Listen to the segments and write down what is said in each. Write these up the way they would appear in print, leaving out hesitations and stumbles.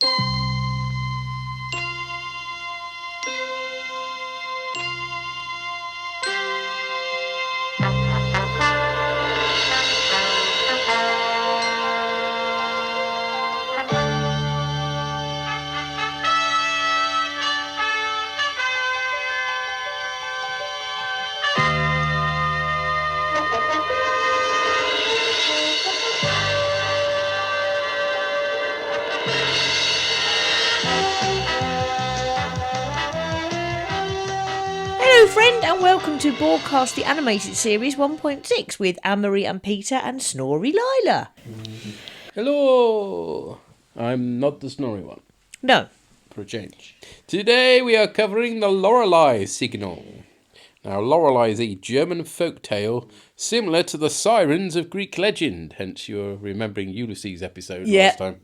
Friend, and welcome to Borgcast the Animated Series 1.6 with Anne-Marie and Peter and Snory Lila. Hello! I'm not the snory one. No. For a change. Today we are covering the Lorelei signal. Now, Lorelei is a German folk tale similar to the sirens of Greek legend, hence you're remembering Ulysses' episode last time.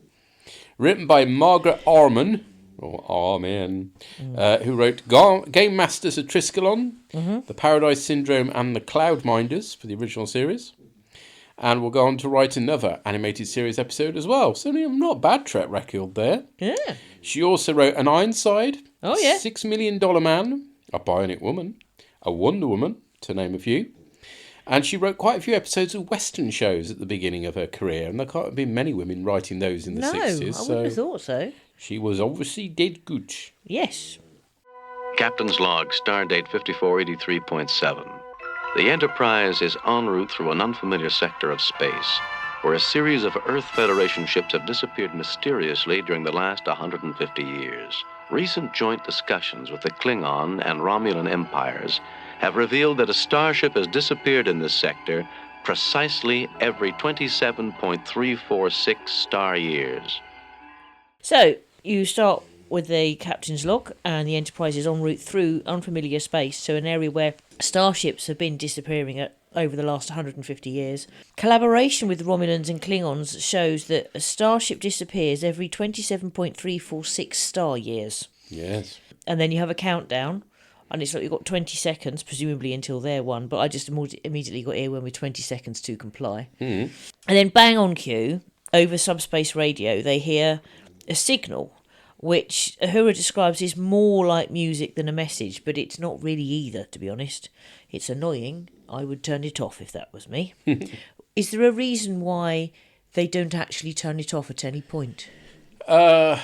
Written by Margaret Arman, who wrote Game Masters of Triskelon, The Paradise Syndrome and The Cloudminders for the original series. And will go on to write another animated series episode as well. So not a bad track record there. Yeah. She also wrote An Ironside, $6 Million Man, A Bionic Woman, A Wonder Woman, to name a few. And she wrote quite a few episodes of Western shows at the beginning of her career. And there can't have been many women writing those in the 60s. No, I wouldn't have thought so. She was obviously dead good. Yes. Captain's log, stardate 5483.7. The Enterprise is en route through an unfamiliar sector of space, where a series of Earth Federation ships have disappeared mysteriously during the last 150 years. Recent joint discussions with the Klingon and Romulan empires have revealed that a starship has disappeared in this sector precisely every 27.346 star years. So, you start with the captain's log, and the Enterprise is en route through unfamiliar space to an area where starships have been disappearing over the last 150 years. Collaboration with Romulans and Klingons shows that a starship disappears every 27.346 star years. Yes. And then you have a countdown, and it's like you've got 20 seconds, presumably until they're one, but I just immediately got earworm with 20 seconds to comply. And then bang on cue, over subspace radio, they hear a signal, which Uhura describes as more like music than a message, but it's not really either, to be honest. It's annoying. I would turn it off if that was me. Is there a reason why they don't actually turn it off at any point? I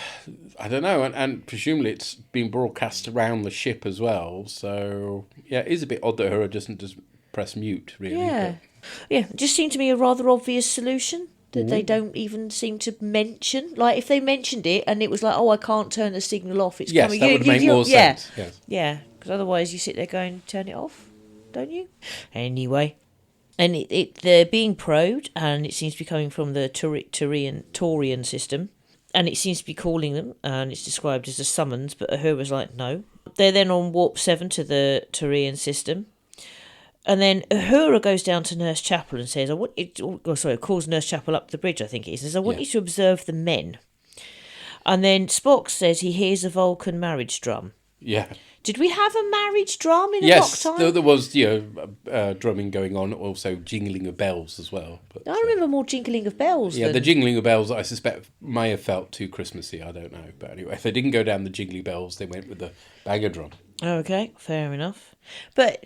don't know, and presumably it's being broadcast around the ship as well, so yeah, it is a bit odd that Uhura doesn't just press mute, really. Yeah, it just seemed to me a rather obvious solution that they don't even seem to mention. Like, if they mentioned it and it was like, oh, I can't turn the signal off, it's coming. Yes, that would make more sense. Yes. Yeah, because otherwise you sit there going, turn it off, don't you? Anyway, and they're being probed, and it seems to be coming from the Taurian system, and it seems to be calling them, and it's described as a summons, but Uhura's like, no. They're then on warp 7 to the Taurian system. And then Uhura goes down to Nurse Chapel and says, calls Nurse Chapel up the bridge, I think it is, and says, I want you to observe the men. And then Spock says he hears a Vulcan marriage drum. Yeah. Did we have a marriage drum in a Yes, block time? there was, drumming going on, also jingling of bells as well. But, I remember more jingling of bells. Yeah, the jingling of bells, I suspect, may have felt too Christmassy, I don't know. But anyway, if they didn't go down the jingly bells, they went with the banger drum. Okay, fair enough. But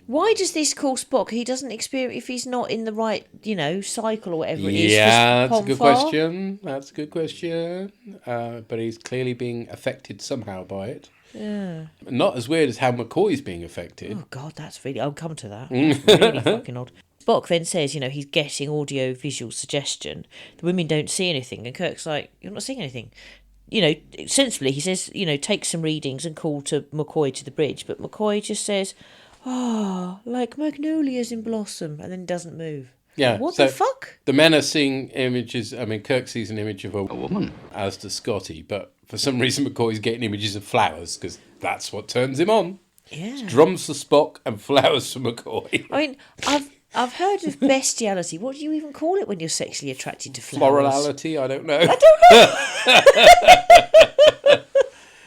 why does this call Spock? He doesn't experience, if he's not in the right, cycle or whatever it is. Yeah, that's a good question. That's a good question. But he's clearly being affected somehow by it. Yeah. Not as weird as how McCoy's being affected. Oh, God, that's really... I'll come to that. Really fucking odd. Spock then says, he's getting audio-visual suggestion. The women don't see anything. And Kirk's like, you're not seeing anything. Sensibly, he says, take some readings and call to McCoy to the bridge. But McCoy just says, like magnolias in blossom, and then doesn't move. Yeah. What the fuck? The men are seeing images. I mean, Kirk sees an image of a woman, as does Scotty, but for some reason McCoy's getting images of flowers, because that's what turns him on. Yeah. It's drums for Spock and flowers for McCoy. I mean, I've heard of bestiality. What do you even call it when you're sexually attracted to flowers? Florality? I don't know. I don't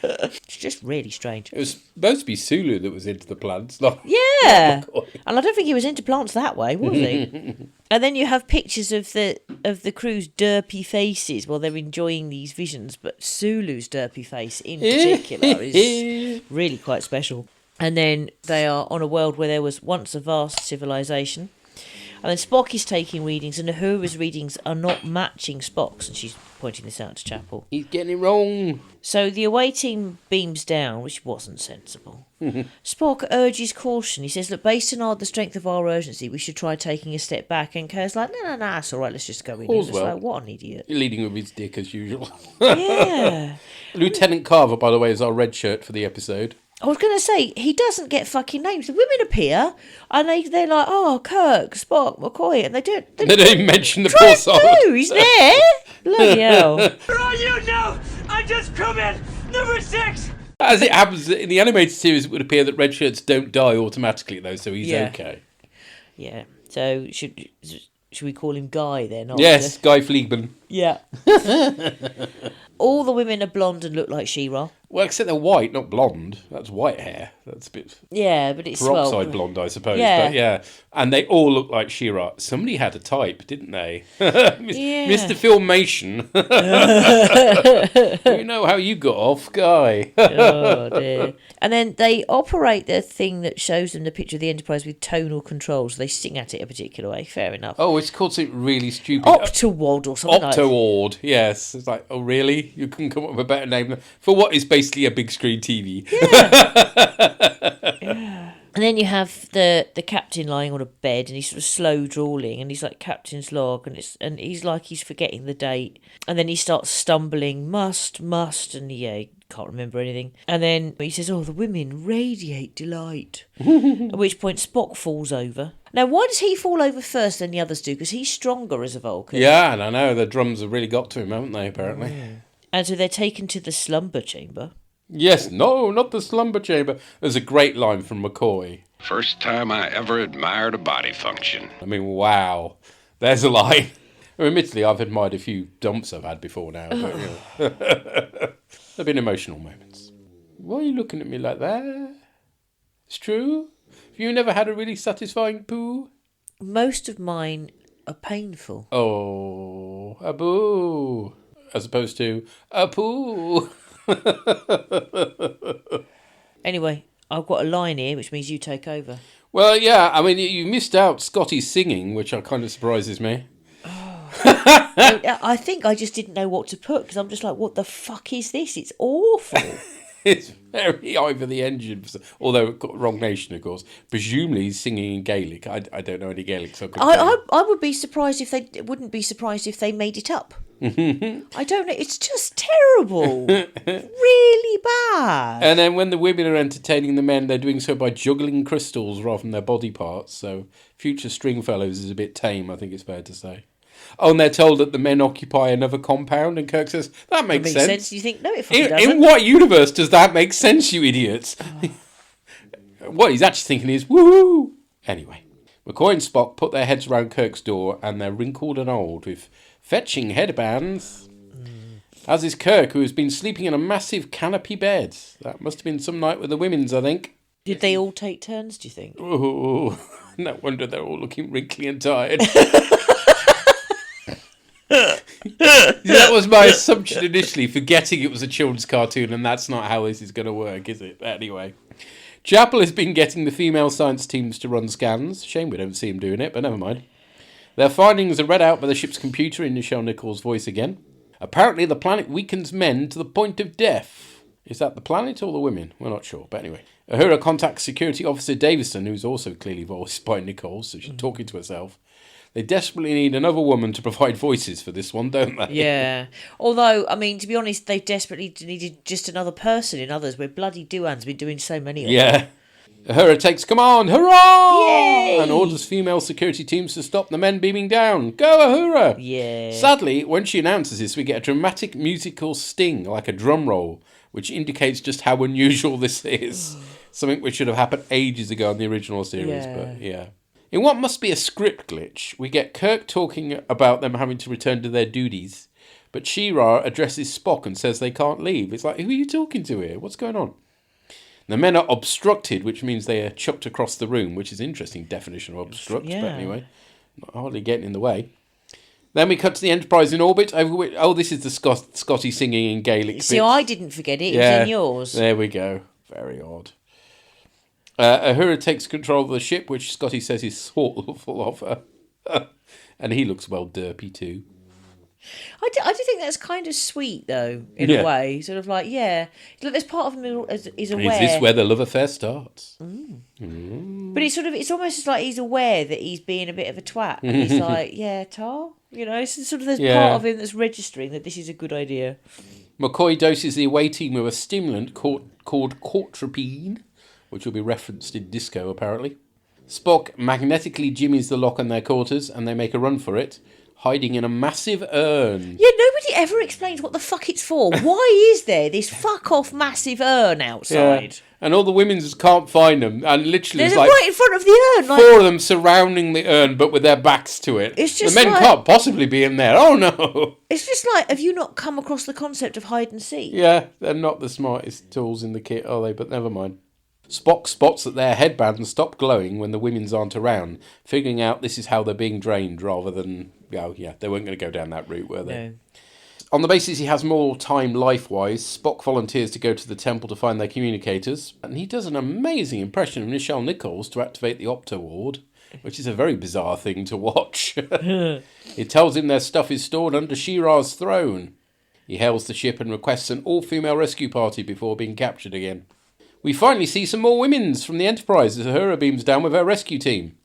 know. just really strange. It was supposed to be Sulu that was into the plants. Not And I don't think he was into plants that way, was he? And then you have pictures of the crew's derpy faces while they're enjoying these visions, but Sulu's derpy face in particular is really quite special. And then they are on a world where there was once a vast civilization. And then Spock is taking readings, and Uhura's readings are not matching Spock's, and she's pointing this out to Chapel. He's getting it wrong. So the away team beams down, which wasn't sensible. Spock urges caution. He says, look, based on the strength of our urgency, we should try taking a step back. And Kerr's like, no, it's all right, let's just go in. It's like, what an idiot. You're leading with his dick as usual. Yeah. Lieutenant Carver, by the way, is our red shirt for the episode. I was going to say, he doesn't get fucking names. The women appear, and they're like, oh, Kirk, Spock, McCoy, and they don't... They don't mention the poor soul. He's there! Bloody hell. For all you know, I just come in, number 6! As it happens, in the animated series, it would appear that red shirts don't die automatically, though, so he's okay. Yeah, so should we call him Guy then? Yes, Guy Fleegman. Yeah. All the women are blonde and look like She-Ra. Well, except they're white, not blonde. That's white hair. That's a bit... Yeah, but it's... peroxide blonde, I suppose. Yeah. But yeah. And they all look like She-Ra. Somebody had a type, didn't they? Mr. Filmation. You know how you got off, Guy. Oh, dear. And then they operate the thing that shows them the picture of the Enterprise with tonal controls. They sing at it a particular way. Fair enough. Oh, it's called something really stupid. Octawad or something like that. Octawad, yes. It's like, oh, really? You couldn't come up with a better name for what is basically a big screen TV. Yeah. And then you have the captain lying on a bed, and he's sort of slow drawling, and he's like captain's log, and he's like he's forgetting the date, and then he starts stumbling, must, and he can't remember anything, and then he says, "Oh, the women radiate delight." At which point Spock falls over. Now, why does he fall over first than the others do? Because he's stronger as a Vulcan. Yeah, and I know the drums have really got to him, haven't they? Apparently. And so they're taken to the slumber chamber. Yes, no, not the slumber chamber. There's a great line from McCoy. First time I ever admired a body function. I mean, wow. There's a line. Admittedly, I've admired a few dumps I've had before now. But, you know. There have been emotional moments. Why are you looking at me like that? It's true? Have you never had a really satisfying poo? Most of mine are painful. Oh, a boo. As opposed to a poo. Anyway, I've got a line here, which means you take over. Well, yeah, I mean, you missed out Scotty's singing, which kind of surprises me. I think I just didn't know what to put, because I'm just like, what the fuck is this? It's awful. It's very over the engine, although wrong nation, of course. Presumably he's singing in Gaelic. I don't know any Gaelic, so I would be surprised if they wouldn't be surprised if they made it up. I don't know. It's just terrible, really bad. And then when the women are entertaining the men, they're doing so by juggling crystals rather than their body parts. So future Stringfellows is a bit tame, I think it's fair to say. Oh, and they're told that the men occupy another compound, and Kirk says, that makes sense. You think, no, it fucking doesn't. In what universe does that make sense, you idiots? What he's actually thinking is, woohoo! Anyway, McCoy and Spock put their heads around Kirk's door, and they're wrinkled and old, with fetching headbands. As is Kirk, who has been sleeping in a massive canopy bed. That must have been some night with the women's, I think. Did they all take turns, do you think? Oh, no wonder they're all looking wrinkly and tired. That was my assumption initially, forgetting it was a children's cartoon, and that's not how this is going to work, is it? Anyway, Chapel has been getting the female science teams to run scans. Shame we don't see him doing it, but never mind. Their findings are read out by the ship's computer in Nichelle Nichols' voice again. Apparently the planet weakens men to the point of death. Is that the planet or the women? We're not sure, but anyway. Uhura contacts Security Officer Davison, who's also clearly voiced by Nichols, so she's talking to herself. They desperately need another woman to provide voices for this one, don't they? Yeah. Although, I mean, to be honest, they desperately needed just another person in others, where bloody Duan's been doing so many of them. Yeah. Uhura takes command, hurrah! Yay! And orders female security teams to stop the men beaming down. Go, Uhura! Yeah. Sadly, when she announces this, we get a dramatic musical sting, like a drum roll, which indicates just how unusual this is. Something which should have happened ages ago in the original series, but yeah. In what must be a script glitch, we get Kirk talking about them having to return to their duties, But She-Ra addresses Spock and says they can't leave. It's like, who are you talking to here? What's going on? The men are obstructed, which means they are chucked across the room, which is an interesting definition of obstruct, but anyway, not hardly getting in the way. Then we cut to the Enterprise in orbit, over which... Oh, this is the Scotty singing in Gaelic. See, I didn't forget it. It was in yours. There we go. Very odd. Uhura takes control of the ship, which Scotty says is sort of full of her. And he looks well derpy too. I do think that's kind of sweet, though, in a way. Sort of like, look, there's part of him who is aware. Is this where the love affair starts? But it's almost like he's aware that he's being a bit of a twat. And he's like, Tar? You know, it's sort of there's part of him that's registering that this is a good idea. McCoy doses the away team with a stimulant called cortropine, which will be referenced in Disco, apparently. Spock magnetically jimmies the lock on their quarters, and they make a run for it, hiding in a massive urn. Yeah, nobody ever explains what the fuck it's for. Why is there this fuck-off massive urn outside? Yeah. And all the women just can't find them. And literally They're it's like right in front of the urn. Four of them surrounding the urn, but with their backs to it. It's just the men can't possibly be in there. Oh, no. It's just like, have you not come across the concept of hide and seek? Yeah, they're not the smartest tools in the kit, are they? But never mind. Spock spots that their headbands stop glowing when the women's aren't around, figuring out this is how they're being drained rather than... Oh, yeah, they weren't going to go down that route, were they? No. On the basis he has more time life-wise, Spock volunteers to go to the temple to find their communicators, and he does an amazing impression of Nichelle Nichols to activate the Opto Ward, which is a very bizarre thing to watch. It tells him their stuff is stored under She-Ra's throne. He hails the ship and requests an all-female rescue party before being captured again. We finally see some more women's from the Enterprise as Uhura beams down with her rescue team.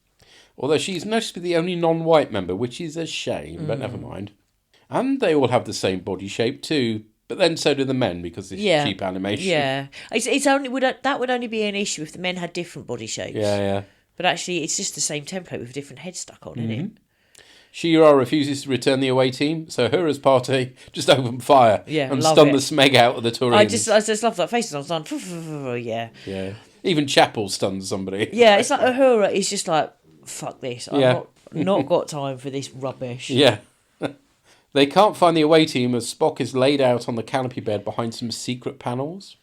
Although she's noticeably the only non-white member, which is a shame, but never mind. And they all have the same body shape too, but then so do the men because it's cheap animation. Yeah, it's only that would only be an issue if the men had different body shapes. Yeah. But actually, it's just the same template with a different head stuck on, isn't it? She-Ra refuses to return the away team, so Uhura's party just open fire and stun the smeg out of the Turians. I just love that face. I was like, yeah. Even Chapel stuns somebody. Yeah, it's like Uhura is just like, fuck this. I've not got time for this rubbish. Yeah. They can't find the away team as Spock is laid out on the canopy bed behind some secret panels.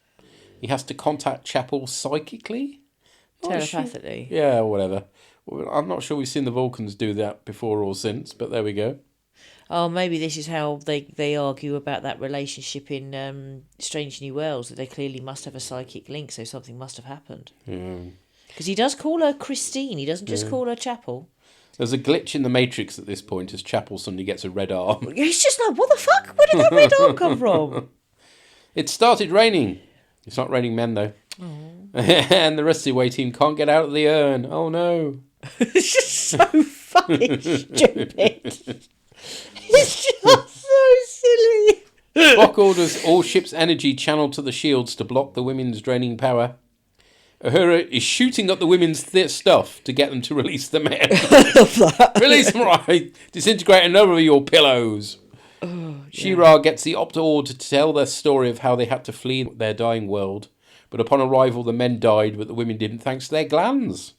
He has to contact Chapel psychically? Telepathically. Sure. Yeah, whatever. I'm not sure we've seen the Vulcans do that before or since, but there we go. Oh, maybe this is how they argue about that relationship in Strange New Worlds, that they clearly must have a psychic link, so something must have happened. Because he does call her Christine, he doesn't just call her Chapel. There's a glitch in the Matrix at this point as Chapel suddenly gets a red arm. It's just like, what the fuck? Where did that red arm come from? It started raining. It's not raining men, though. And the rest of the away team can't get out of the urn. Oh, no. It's just so fucking stupid. It's just so silly. Spock orders all ship's energy channeled to the shields to block the women's draining power. Uhura is shooting up the women's stuff to get them to release the men. Release them, right? Disintegrate another of your pillows. She-Ra gets the Opto Order to tell their story of how they had to flee their dying world. But upon arrival, the men died, but the women didn't, thanks to their glands.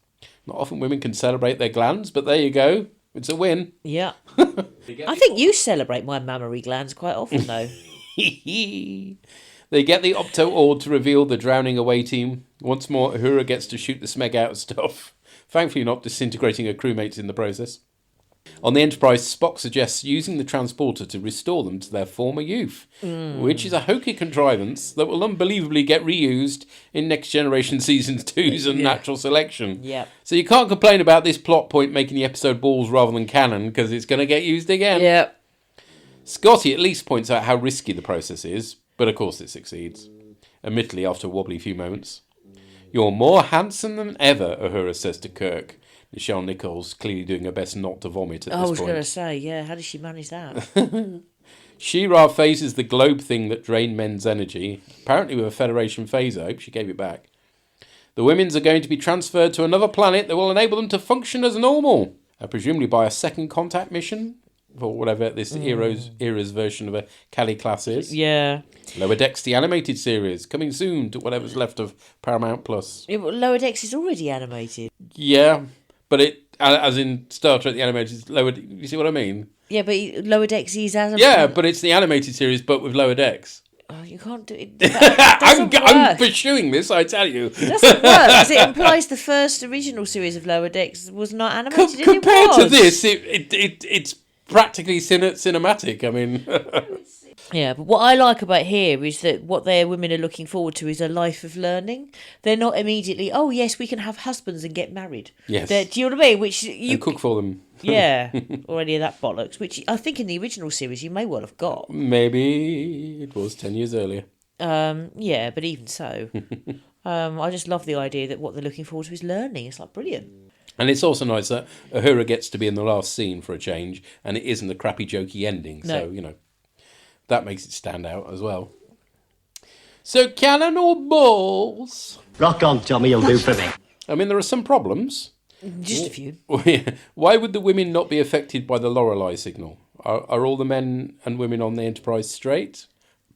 Not often women can celebrate their glands, but there you go. It's a win. Yeah. I think you celebrate my mammary glands quite often, though. They get the Opto Orb to reveal the drowning away team. Once more, Uhura gets to shoot the smeg out of stuff. Thankfully not disintegrating her crewmates in the process. On the Enterprise, Spock suggests using the transporter to restore them to their former youth, which is a hokey contrivance that will unbelievably get reused in Next Generation Season 2's and Natural Selection. Yeah. So you can't complain about this plot point making the episode balls rather than canon, because it's going to get used again. Yeah. Scotty at least points out how risky the process is, but of course it succeeds. Admittedly, after a wobbly few moments. You're more handsome than ever, Uhura says to Kirk. Nichelle Nichols clearly doing her best not to vomit at this point. I was going to say, yeah, how did she manage that? She-Ra phases the globe thing that drained men's energy, apparently with a Federation phaser. I hope she gave it back. The women's are going to be transferred to another planet that will enable them to function as normal, presumably by a second contact mission, or whatever this era's version of a Cali class is. Yeah. Lower Decks, the animated series, coming soon to whatever's left of Paramount Plus. Yeah, but Lower Decks is already animated. Yeah, but it As in Star Trek, the animated lower... You see what I mean? Yeah, but Lower Decks is as... Yeah, but it's the animated series, but with lower decks. Oh, you can't do it. I'm pursuing this, I tell you. It doesn't work, because it implies the first original series of Lower Decks was not animated. Compared to this, it's practically cinematic. I mean... Yeah, but what I like about here is that what their women are looking forward to is a life of learning. They're not immediately, oh yes, we can have husbands and get married. Yes. Do you know what I mean? Which you and cook for them. Yeah, or any of that bollocks, which I think in the original series you may well have got. Maybe it was 10 years earlier. Yeah, but even so, I just love the idea that what they're looking forward to is learning. It's like brilliant. And it's also nice that Uhura gets to be in the last scene for a change, and it isn't a crappy, jokey ending. No. So, you know, that makes it stand out as well. So, cannon or balls? Rock on, Tommy, you'll do for me. I mean, there are some problems. Just a few. Why would the women not be affected by the Lorelei signal? Are all the men and women on the Enterprise straight?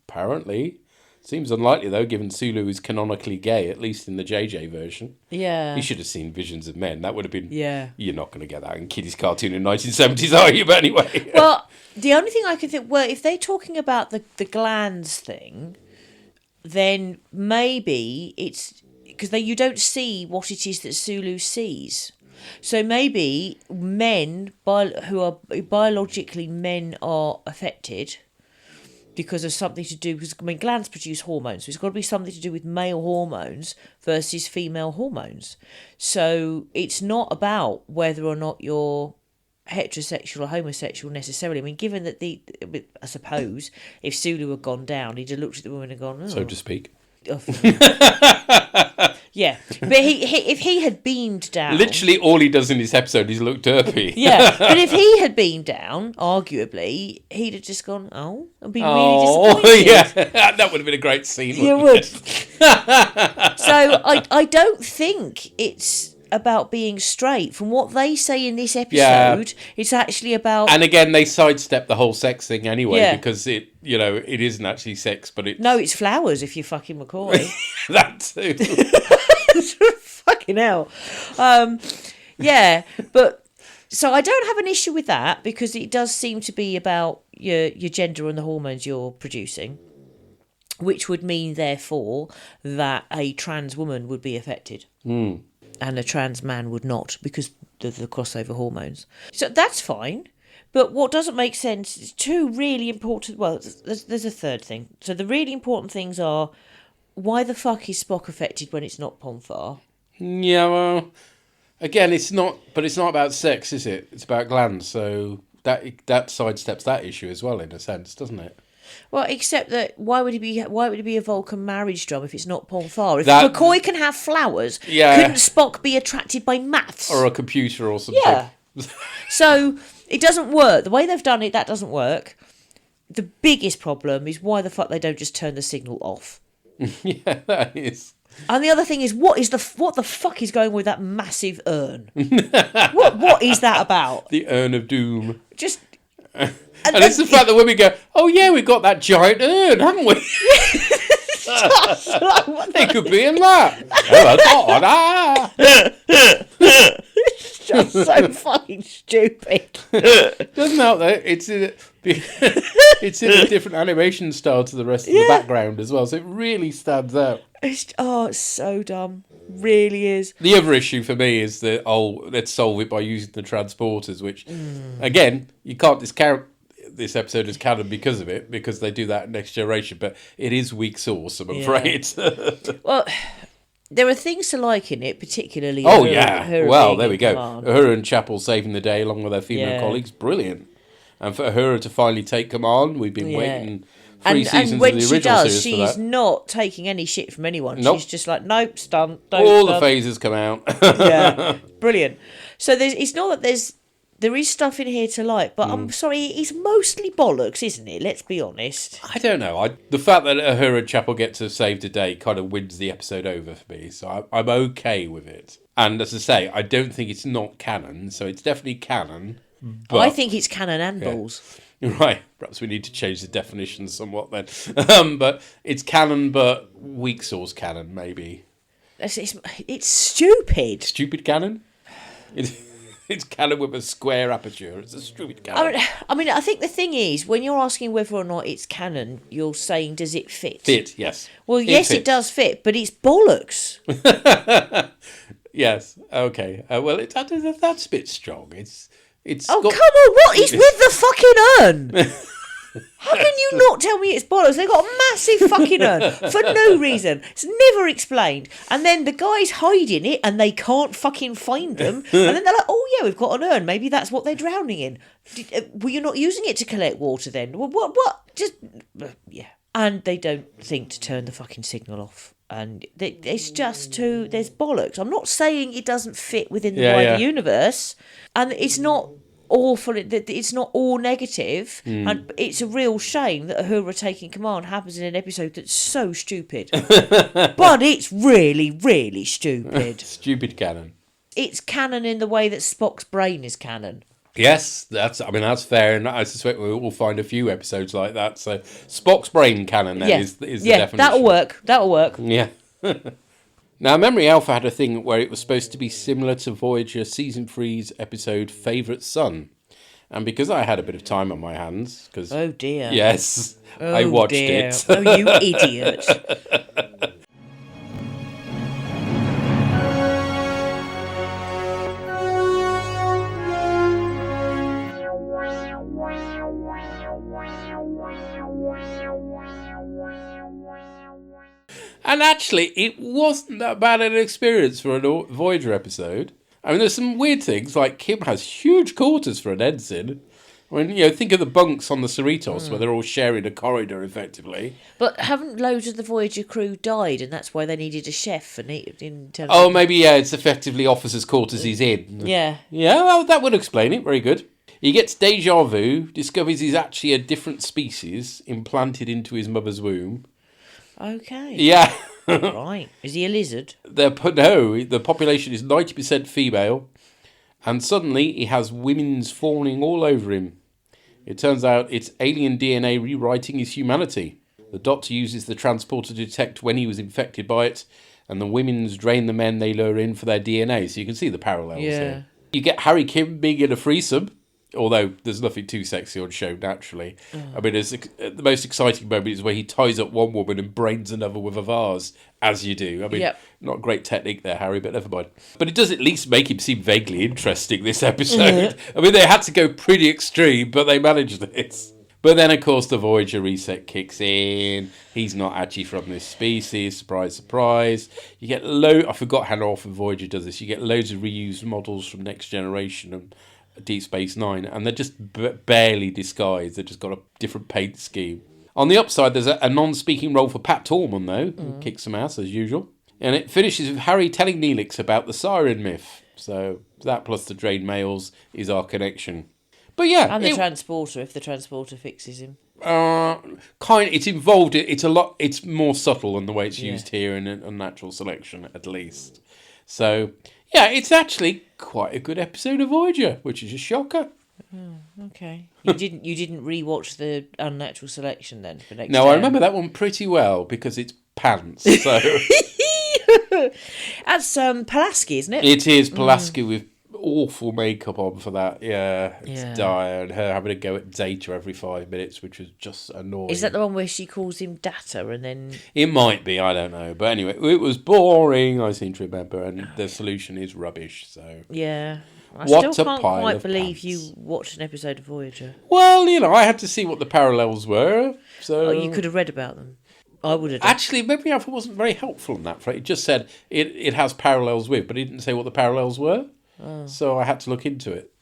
Apparently. Seems unlikely, though, given Sulu is canonically gay, at least in the JJ version. Yeah. He should have seen Visions of Men. That would have been... Yeah. You're not going to get that in Kiddies cartoon in 1970s, are you? But anyway. Well, the only thing I can think... Well, if they're talking about the glands thing, then maybe it's... Because you don't see what it is that Sulu sees. So maybe men who are biologically men are affected because of something to do... Because, I mean, glands produce hormones, so it's got to be something to do with male hormones versus female hormones. So it's not about whether or not you're heterosexual or homosexual necessarily. I mean, given that I suppose, if Sulu had gone down, he'd have looked at the woman and gone... Oh. So to speak. Yeah, but if he had beamed down... Literally all he does in this episode is look derpy. Yeah, but if he had beamed down, arguably, he'd have just gone, oh, and been really disappointed. Yeah, that would have been a great scene. You would. So I don't think it's about being straight. From what they say in this episode, it's actually about... And again, they sidestep the whole sex thing anyway, because it isn't actually sex, but it's... No, it's flowers if you're fucking McCoy. That too. Fucking hell. Yeah, but... So I don't have an issue with that, because it does seem to be about your gender and the hormones you're producing, which would mean, therefore, that a trans woman would be affected. Mm. And a trans man would not, because of the crossover hormones. So that's fine. But what doesn't make sense is two really important... Well, there's a third thing. So the really important things are, why the fuck is Spock affected when it's not Ponfar? Yeah, well, again, it's not about sex, is it? It's about glands, so that sidesteps that issue as well, in a sense, doesn't it? Well, except that why would it be a Vulcan marriage drum if it's not Ponfar? If McCoy can have flowers, couldn't Spock be attracted by maths or a computer or something? Yeah. So it doesn't work. The way they've done it, that doesn't work. The biggest problem is why the fuck they don't just turn the signal off. Yeah, that is. And the other thing is, what the fuck is going with that massive urn? What is that about? The Urn of Doom. Just. And it's the fact that women go, oh yeah, we've got that giant urn, haven't we? They could be in that. It's just so fucking stupid. Doesn't help though. It's in a different animation style to the rest of the background as well, so it really stands out. It's so dumb. Really is. The other issue for me is that let's solve it by using the transporters, which again, you can't discount this episode as canon because of it, because they do that in Next Generation, but it is weak sauce, I'm afraid. Well, there are things to like in it, particularly well, there we go. Uhura and Chapel saving the day along with their female colleagues, brilliant. And for Uhura to finally take command, we've been waiting 3 seasons of the original series for that. And when she does, she's not taking any shit from anyone. Nope. She's just like, nope, stunned. All the phases come out. Yeah, brilliant. So it's not that there is stuff in here to like, but I'm sorry, it's mostly bollocks, isn't it? Let's be honest. I don't know. The fact that Uhura and Chapel get to save the day kind of wins the episode over for me, so I'm okay with it. And as I say, I don't think it's not canon, so it's definitely canon. But I think it's canon and balls. Right, perhaps we need to change the definition somewhat then. But it's canon, but weak sauce canon, maybe. It's stupid. Stupid canon? It's canon with a square aperture. It's a stupid canon. I think the thing is, when you're asking whether or not it's canon, you're saying, does it fit? Fit, yes. Well, yes, it does fit, but it's bollocks. Yes, okay. Well, that's a bit strong. It's come on, what is with the fucking urn? How can you not tell me it's bollocks? They've got a massive fucking urn for no reason. It's never explained. And then the guy's hiding it and they can't fucking find them. And then they're like, oh yeah, we've got an urn. Maybe that's what they're drowning in. Were you not using it to collect water then? What? Just, yeah. And they don't think to turn the fucking signal off. And it's just there's bollocks. I'm not saying it doesn't fit within the wider universe. And it's not awful, it's not all negative, and it's a real shame that Uhura taking command happens in an episode that's so stupid. But it's really, really stupid. Stupid canon. It's canon in the way that Spock's brain is canon. Yes, that's fair, and I suspect we will find a few episodes like that. So Spock's brain canon then is the definition. That'll work. Yeah. Now, Memory Alpha had a thing where it was supposed to be similar to Voyager Season 3's episode Favourite Son. And because I had a bit of time on my hands... Oh, dear. Yes, I watched it. Oh, you idiot. And actually, it wasn't that bad an experience for a Voyager episode. I mean, there's some weird things, like Kim has huge quarters for an ensign. I mean, think of the bunks on the Cerritos, where they're all sharing a corridor, effectively. But haven't loads of the Voyager crew died, and that's why they needed a chef in terms Oh, maybe, it's effectively officers' quarters he's in. Yeah. Yeah, well, that would explain it. Very good. He gets deja vu, discovers he's actually a different species, implanted into his mother's womb. Okay. Yeah. Right. Is he a lizard? No, the population is 90% female, and suddenly he has women's fawning all over him. It turns out it's alien DNA rewriting his humanity. The Doctor uses the transporter to detect when he was infected by it, and the women's drain the men they lure in for their DNA, so you can see the parallels here. You get Harry Kim being in a threesome, although there's nothing too sexy on show, naturally. I mean, the most exciting moment is where he ties up one woman and brains another with a vase, as you do. I mean, not great technique there, Harry, but never mind. But it does at least make him seem vaguely interesting, this episode. I mean, they had to go pretty extreme, but they managed this. But then, of course, the Voyager reset kicks in. He's not actually from this species. Surprise, surprise. You get I forgot how often Voyager does this. You get loads of reused models from Next Generation and Deep Space Nine, and they're just barely disguised. They've just got a different paint scheme. On the upside, there's a non-speaking role for Pat Tormund, though, who kicks some ass, as usual. And it finishes with Harry telling Neelix about the siren myth. So that plus the drained males is our connection. But yeah, and the transporter, if the transporter fixes him. It's involved. It's a lot. It's more subtle than the way it's used here in Unnatural Selection, at least. So yeah, it's actually quite a good episode of Voyager, which is a shocker. Okay, you didn't rewatch the Unnatural Selection then for next? No, I remember that one pretty well because it's pants. So that's Pulaski, isn't it? It is Pulaski with awful makeup on for that. Yeah, it's dire, and her having to go at Data every 5 minutes, which was just annoying. Is that the one where she calls him Data and then? It might be, I don't know, but anyway, it was boring. I seem to remember, and the solution is rubbish. So yeah. I what still a can't pile quite of believe pants. you watched an episode of Voyager. Well, I had to see what the parallels were. So you could have read about them. I would have. Actually, Memory Alpha wasn't very helpful in that. It just said it has parallels with, but it didn't say what the parallels were. So I had to look into it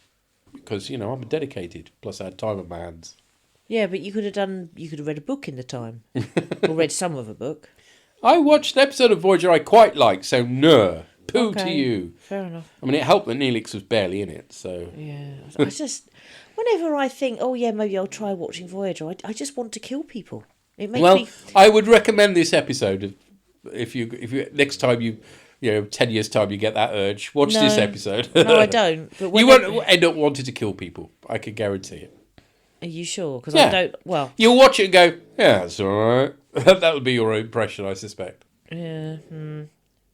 because I'm dedicated. Plus, I had time on my hands. Yeah, but you could have read a book in the time, or read some of a book. I watched an episode of Voyager I quite liked, so poo to you. Fair enough. I mean, it helped that Neelix was barely in it, so... Yeah, I just... Whenever I think, oh yeah, maybe I'll try watching Voyager, I just want to kill people. It makes me... I would recommend this episode if you next time 10 years' time you get that urge, watch this episode. No, I don't. But you won't end up wanting to kill people, I can guarantee it. Are you sure? Because I don't... Well... You'll watch it and go, yeah, that's all right. That would be your impression, I suspect. Yeah,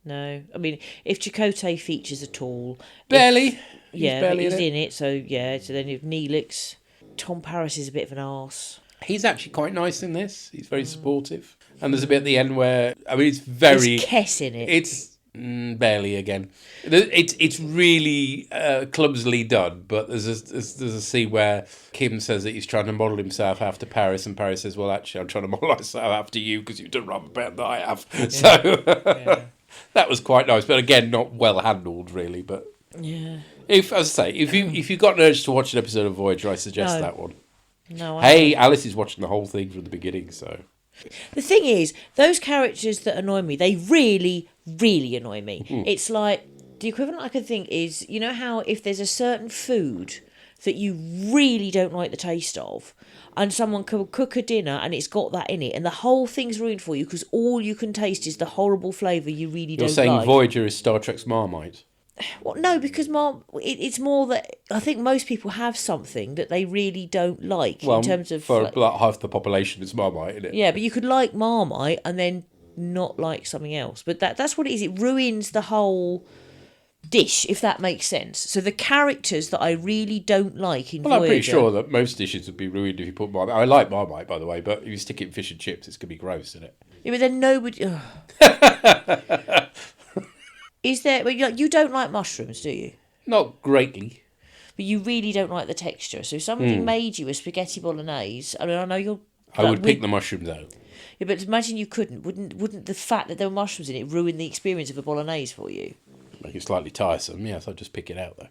no. I mean, if Chakotay features at all... Barely. Yeah, barely but he's in in it, so yeah. So then you've Neelix. Tom Paris is a bit of an arse. He's actually quite nice in this. He's very supportive. And there's a bit at the end where, I mean, it's very... Is Kess in it? It's barely again. It's really clumsily done, but there's a scene where Kim says that he's trying to model himself after Paris, and Paris says, well, actually, I'm trying to model myself after you because you've done rather better than I have. Yeah. So that was quite nice, but again, not well handled, really. But yeah, if you've got an urge to watch an episode of Voyager, I suggest that one. No. Hey, Alice is watching the whole thing from the beginning, so... The thing is, those characters that annoy me, they really, really annoy me. It's like, the equivalent I can think is, you know how if there's a certain food that you really don't like the taste of, and someone can cook a dinner and it's got that in it, and the whole thing's ruined for you because all you can taste is the horrible flavour you really don't like. You're saying Voyager is Star Trek's Marmite? Well, no, because it's more that I think most people have something that they really don't like in terms of... for like half the population, it's Marmite, isn't it? Yeah, but you could like Marmite and then not like something else. But that's what it is. It ruins the whole dish, if that makes sense. So the characters that I really don't like in Voyager... I'm pretty sure that most dishes would be ruined if you put Marmite. I like Marmite, by the way, but if you stick it in fish and chips, it's going to be gross, isn't it? Yeah, but then nobody... Is there... Well, you don't like mushrooms, do you? Not greatly. But you really don't like the texture. So if somebody made you a spaghetti bolognese... I mean, I know you're... I would pick the mushrooms out. Yeah, but imagine you couldn't. Wouldn't the fact that there were mushrooms in it ruin the experience of a bolognese for you? Make it slightly tiresome, yes, I'd just pick it out, though.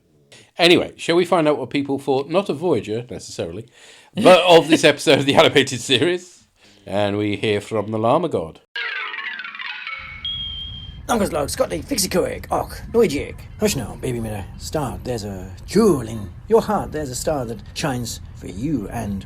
Anyway, shall we find out what people thought, not of Voyager, necessarily, but of this episode of the animated series? And we hear from the Llama God. Uncle Scotty, Fixie-Coig, Och, Noijig. Hush now, baby mirror. Star, there's a jewel in your heart. There's a star that shines for you and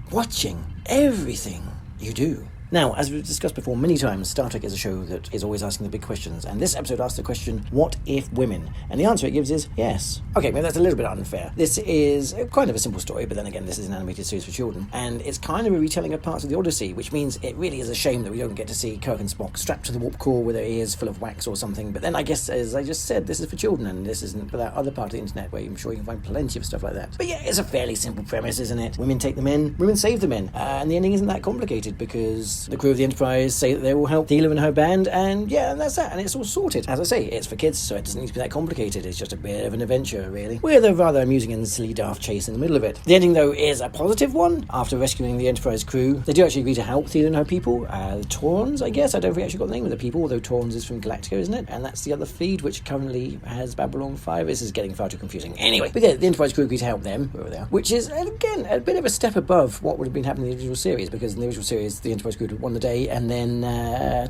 watching everything you do. Now, as we've discussed before many times, Star Trek is a show that is always asking the big questions, and this episode asks the question, what if women? And the answer it gives is yes. Okay, maybe that's a little bit unfair. This is kind of a simple story, but then again, this is an animated series for children, and it's kind of a retelling of parts of the Odyssey, which means it really is a shame that we don't get to see Kirk and Spock strapped to the warp core with their ears full of wax or something, but then I guess, as I just said, this is for children, and this isn't for that other part of the internet where I'm sure you can find plenty of stuff like that. But yeah, it's a fairly simple premise, isn't it? Women take the men, women save the men, and the ending isn't that complicated because the crew of the Enterprise say that they will help Thela and her band, and yeah, and that's that, and it's all sorted. As I say, it's for kids, so it doesn't need to be that complicated. It's just a bit of an adventure, really, with a rather amusing and silly daft chase in the middle of it. The ending, though, is a positive one. After rescuing the Enterprise crew, they do actually agree to help Thela and her people, the Taurons, I guess. I don't think I actually got the name of the people, although Taurons is from Galactica, isn't it? And that's the other fleet, which currently has Babylon 5. This is getting far too confusing. Anyway, but yeah, the Enterprise crew agree to help them, whoever they are, which is, again, a bit of a step above what would have been happening in the original series, because in the original series, the Enterprise crew won the day, and then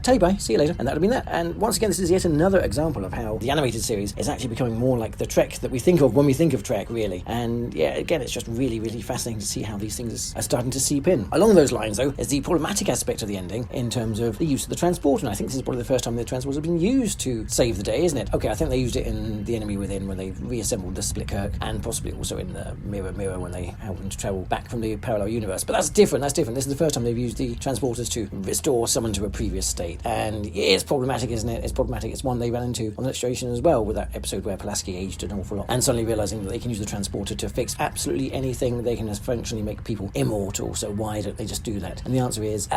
tell you bye, see you later, and that would have been that. And once again, this is yet another example of how the animated series is actually becoming more like the Trek that we think of when we think of Trek, really. And yeah, again, it's just really, really fascinating to see how these things are starting to seep in. Along those lines, though, is the problematic aspect of the ending in terms of the use of the transporter, and I think this is probably the first time the transporter has been used to save the day, isn't it? Okay, I think they used it in The Enemy Within when they reassembled the Split Kirk, and possibly also in the Mirror when they helped them to travel back from the parallel universe. But that's different. This is the first time they've used the transporters to restore someone to a previous state, and it's problematic, isn't it? It's problematic. It's one they ran into on the next station as well, with that episode where Pulaski aged an awful lot, and suddenly realising that they can use the transporter to fix absolutely anything. They can functionally make people immortal, so why don't they just do that? And the answer is,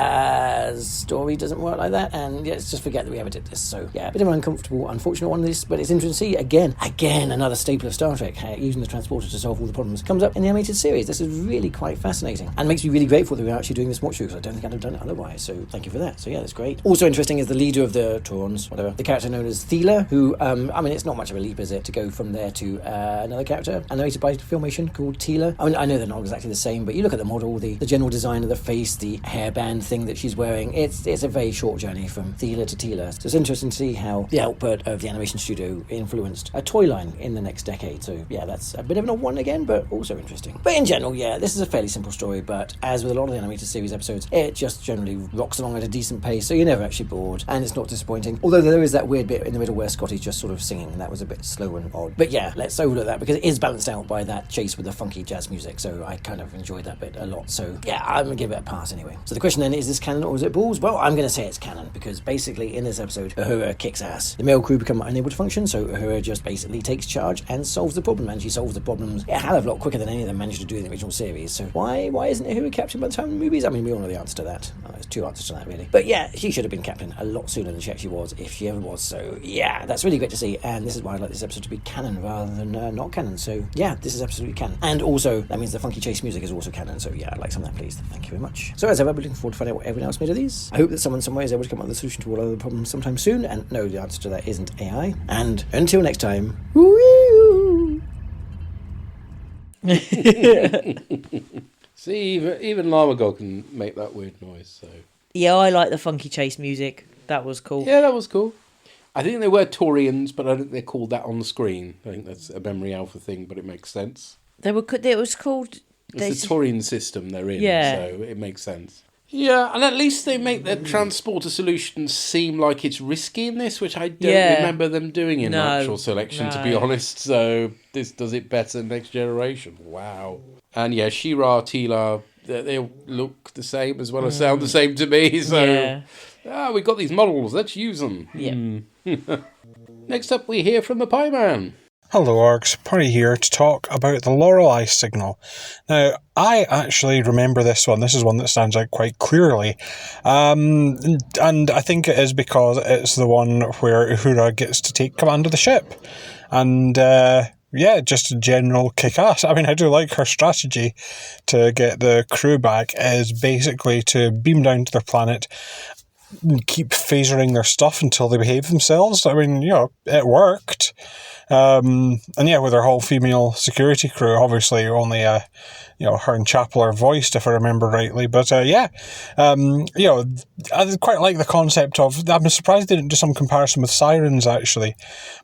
story doesn't work like that, and yeah, let's just forget that we ever did this. So yeah, a bit of an uncomfortable, unfortunate one of this, but it's interesting to see, again, another staple of Star Trek, using the transporter to solve all the problems, comes up in the animated series. This is really quite fascinating, and makes me really grateful that we're actually doing this watch through, because I don't think I'd have done it otherwise, so thank you for that. So yeah, that's great. Also interesting is the leader of the Taurons, whatever, the character known as Thela, who, I mean, it's not much of a leap, is it, to go from there to another character animated by Filmation called Tela. I mean, I know they're not exactly the same, but you look at the model, the general design of the face, the hairband thing that she's wearing, it's a very short journey from Thela to Tela. So it's interesting to see how the output of the animation studio influenced a toy line in the next decade. So yeah, that's a bit of an odd one again, but also interesting. But in general, yeah, this is a fairly simple story, but as with a lot of the animated series episodes, it just generally probably rocks along at a decent pace, so you're never actually bored, and it's not disappointing. Although there is that weird bit in the middle where Scotty's just sort of singing, and that was a bit slow and odd. But yeah, let's overlook that because it is balanced out by that chase with the funky jazz music, so I kind of enjoyed that bit a lot. So yeah, I'm going to give it a pass anyway. So the question then, is this canon or is it balls? Well, I'm going to say it's canon, because basically in this episode, Uhura kicks ass. The male crew become unable to function, so Uhura just basically takes charge and solves the problem, and she solves the problems a hell of a lot quicker than any of them managed to do in the original series. So why isn't Uhura captain by the time of the movies? I mean, we all know the answer to that. There's two answers to that, really. But yeah, she should have been captain a lot sooner than she actually was, if she ever was. So yeah, that's really great to see, and this is why I like this episode to be canon rather than not canon. So yeah, this is absolutely canon. And also, that means the funky chase music is also canon, so yeah, I'd like some of that, please. Thank you very much. So as ever, we're looking forward to finding out what everyone else made of these. I hope that someone somewhere is able to come up with a solution to all other problems sometime soon, and no, the answer to that isn't AI. And until next time, woo! See, even Lamagog can make that weird noise, so... Yeah, I like the funky chase music. That was cool. Yeah, that was cool. I think they were Taurians, but I don't think they're called that on the screen. I think that's a memory alpha thing, but it makes sense. It was called... It's the Taurian system they're in, yeah. So it makes sense. Yeah, and at least they make their transporter solutions seem like it's risky in this, which I don't remember them doing in Natural Selection, to be honest. So this does it better next generation. Wow. And yeah, She-Ra, Tila, they all look the same as well as sound the same to me. So we've got these models, let's use them. Yeah. Next up, we hear from the Pie Man. Hello Orgs, Purry here to talk about the Lorelei signal. Now, I actually remember this one. This is one that stands out quite clearly. And I think it is because it's the one where Uhura gets to take command of the ship. And, just a general kick-ass. I mean, I do like her strategy to get the crew back is basically to beam down to their planet, keep phasering their stuff until they behave themselves. I mean, it worked. And with her whole female security crew, obviously only, her and Chapel are voiced, if I remember rightly. But, I quite like the concept of, I'm surprised they didn't do some comparison with Sirens, actually.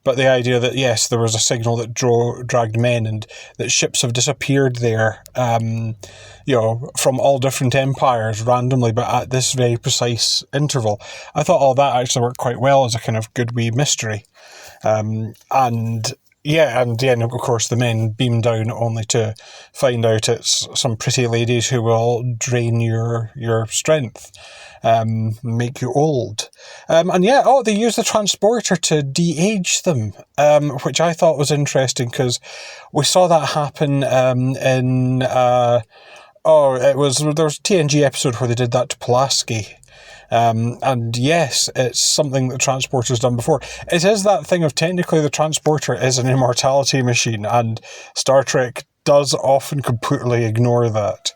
But the idea that, yes, there was a signal that dragged men and that ships have disappeared there, from all different empires randomly, but at this very precise interval. I thought all that actually worked quite well as a kind of good wee mystery. And then, of course, the men beam down only to find out it's some pretty ladies who will drain your strength, make you old. They use the transporter to de-age them, which I thought was interesting because we saw that happen there was a TNG episode where they did that to Pulaski. And yes, it's something that Transporter's done before. It is that thing of technically the Transporter is an immortality machine, and Star Trek does often completely ignore that.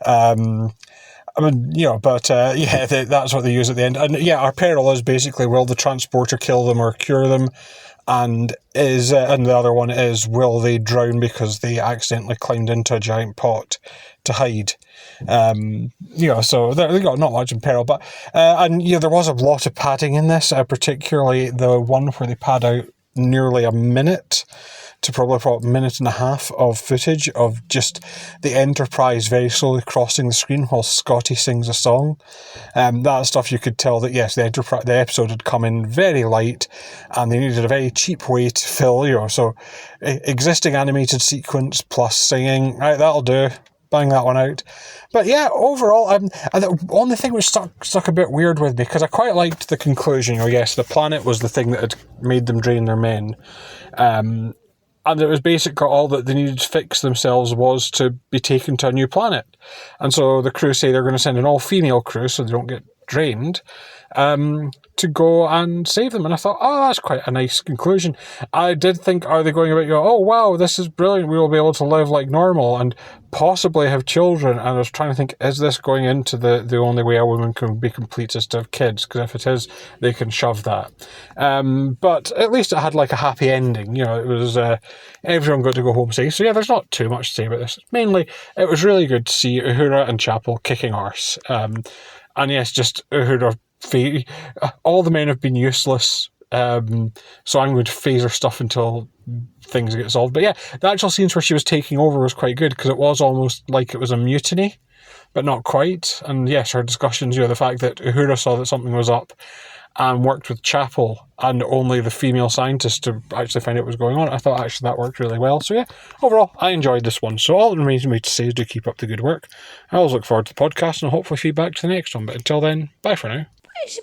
That's what they use at the end. And our peril is basically, will the Transporter kill them or cure them? And the other one is, will they drown because they accidentally climbed into a giant pot to hide? So they got not much in peril, but there was a lot of padding in this, particularly the one where they pad out nearly a minute to probably about a minute and a half of footage of just the Enterprise very slowly crossing the screen while Scotty sings a song. That stuff you could tell that, yes, the episode had come in very light and they needed a very cheap way to fill, so existing animated sequence plus singing, right, that'll do. Bang that one out. But yeah, overall, the only thing which stuck a bit weird with me, because I quite liked the conclusion, yes, the planet was the thing that had made them drain their men. And it was basically all that they needed to fix themselves was to be taken to a new planet. And so the crew say they're going to send an all-female crew so they don't get drained, to go and save them. And I thought, that's quite a nice conclusion. I did think, are they going about, oh wow, this is brilliant, we will be able to live like normal and possibly have children. And I was trying to think, is this going into the only way a woman can be complete is to have kids? Because if it is, they can shove that. But at least it had like a happy ending. It was everyone got to go home safe. So yeah, there's not too much to say about this. Mainly, it was really good to see Uhura and Chapel kicking arse. And yes, just Uhura, all the men have been useless, so I'm going to phaser stuff until things get solved. But yeah, the actual scenes where she was taking over was quite good because it was almost like it was a mutiny but not quite. And yes, our discussions, the fact that Uhura saw that something was up and worked with Chapel and only the female scientist to actually find out what was going on, I thought actually that worked really well. So yeah, overall, I enjoyed this one. So all it remains for me to say is do keep up the good work. I always look forward to the podcast and hopefully feedback to the next one. But until then, bye for now.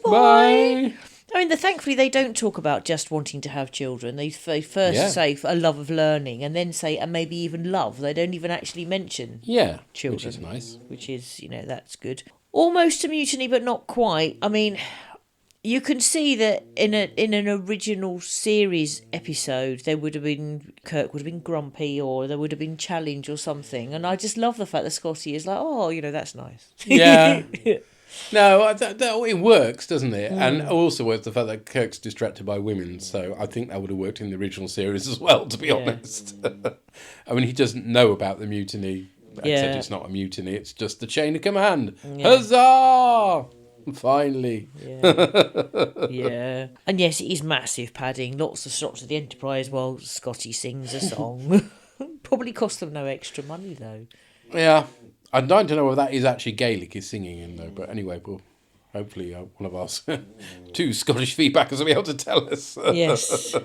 Bye. I mean, thankfully they don't talk about just wanting to have children. They first say a love of learning, and then say and maybe even love. They don't even actually mention children, which is nice. Which is, that's good. Almost a mutiny, but not quite. I mean, you can see that in an original series episode, Kirk would have been grumpy, or there would have been challenge or something. And I just love the fact that Scotty is like, oh, that's nice. Yeah. No, it works, doesn't it? And also works the fact that Kirk's distracted by women, so I think that would have worked in the original series as well, to be honest. I mean, he doesn't know about the mutiny, except it's not a mutiny, it's just the chain of command. Yeah. Huzzah! Finally. Yeah. And yes, it is massive padding, lots of shots of the Enterprise while Scotty sings a song. Probably cost them no extra money, though. Yeah. I'd like to know whether that is actually Gaelic he's singing in, though. But anyway, well, hopefully one of us, 2 Scottish feedbackers will be able to tell us. Yes.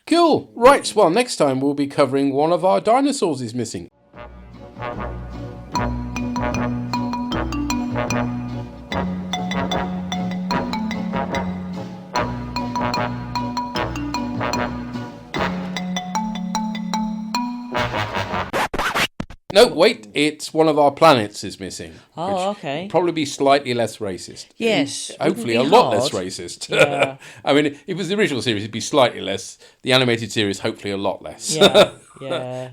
Cool. Right, well, next time we'll be covering one of our dinosaurs is missing. No, wait, it's one of our planets is missing. Oh, okay. Probably be slightly less racist. Yes. Hopefully a lot less racist. Yeah. I mean, if it was the original series, it'd be slightly less. The animated series, hopefully a lot less. Yeah.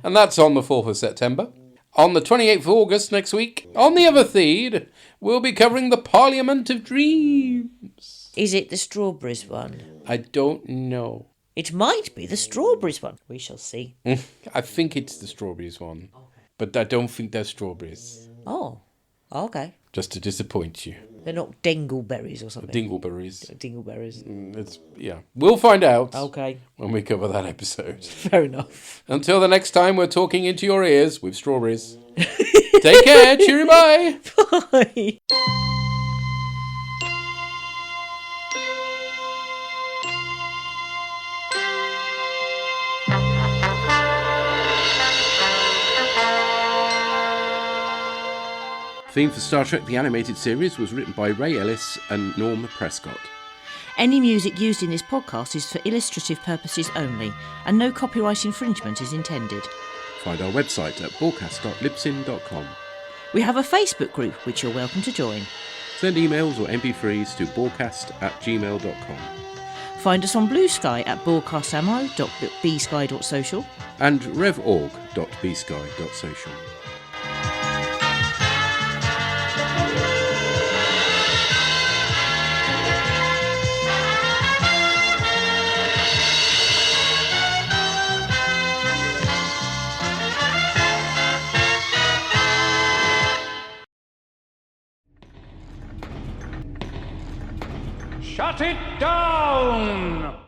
And that's on the 4th of September. On the 28th of August next week, on the other feed, we'll be covering the Parliament of Dreams. Is it the Strawberries one? I don't know. It might be the Strawberries one. We shall see. I think it's the Strawberries one. But I don't think they're strawberries. Oh, okay. Just to disappoint you. They're not dingleberries or something. Dingleberries. Dingleberries. We'll find out. Okay. When we cover that episode. Fair enough. Until the next time we're talking into your ears with strawberries. Take care. Cheery bye. Bye. Theme for Star Trek the Animated Series was written by Ray Ellis and Norm Prescott. Any music used in this podcast is for illustrative purposes only, and no copyright infringement is intended. Find our website at borgcast.libsyn.com. We have a Facebook group which you're welcome to join. Send emails or MP3s to borgcast@gmail.com. Find us on Blue Sky at broadcastammo.bsky.social and revorg.bsky.social. Shut it down!